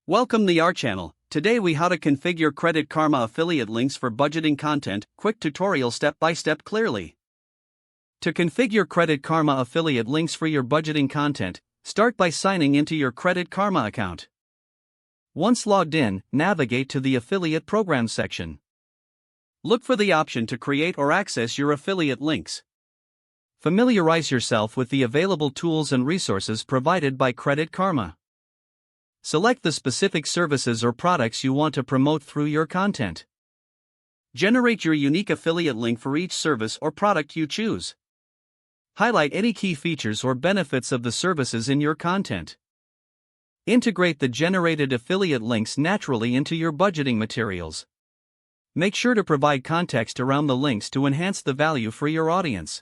Welcome to our channel. Today we how to configure Credit Karma affiliate links for budgeting content, quick tutorial step by step clearly. To configure Credit Karma affiliate links for your budgeting content, start by signing into your Credit Karma account. Once logged in, navigate to the affiliate program section. Look for the option to create or access your affiliate links. Familiarize yourself with the available tools and resources provided by Credit Karma. Select the specific services or products you want to promote through your content. Generate your unique affiliate link for each service or product you choose. Highlight any key features or benefits of the services in your content. Integrate the generated affiliate links naturally into your budgeting materials. Make sure to provide context around the links to enhance the value for your audience.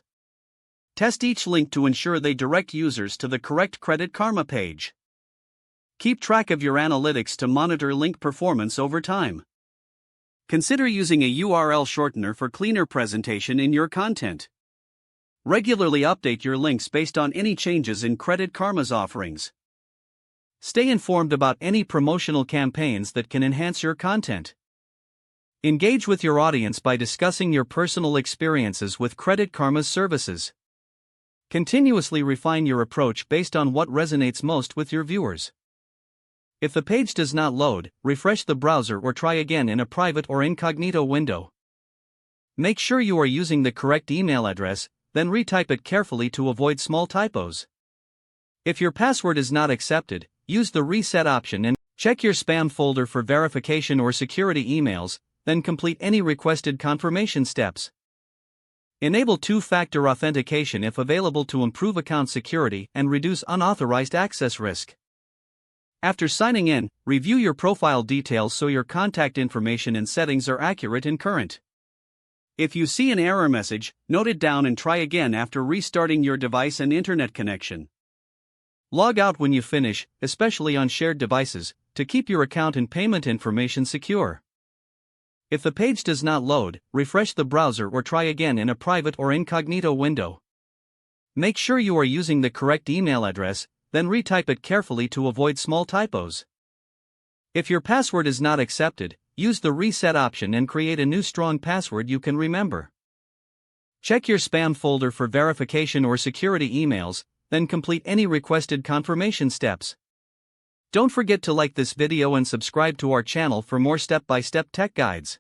Test each link to ensure they direct users to the correct Credit Karma page. Keep track of your analytics to monitor link performance over time. Consider using a URL shortener for cleaner presentation in your content. Regularly update your links based on any changes in Credit Karma's offerings. Stay informed about any promotional campaigns that can enhance your content. Engage with your audience by discussing your personal experiences with Credit Karma's services. Continuously refine your approach based on what resonates most with your viewers. If the page does not load, refresh the browser or try again in a private or incognito window. Make sure you are using the correct email address, then retype it carefully to avoid small typos. If your password is not accepted, use the reset option and check your spam folder for verification or security emails, then complete any requested confirmation steps. Enable two-factor authentication if available to improve account security and reduce unauthorized access risk. After signing in, review your profile details so your contact information and settings are accurate and current. If you see an error message, note it down and try again after restarting your device and internet connection. Log out when you finish, especially on shared devices, to keep your account and payment information secure. If the page does not load, refresh the browser or try again in a private or incognito window. Make sure you are using the correct email address, then retype it carefully to avoid small typos. If your password is not accepted, use the reset option and create a new strong password you can remember. Check your spam folder for verification or security emails, then complete any requested confirmation steps. Don't forget to like this video and subscribe to our channel for more step-by-step tech guides.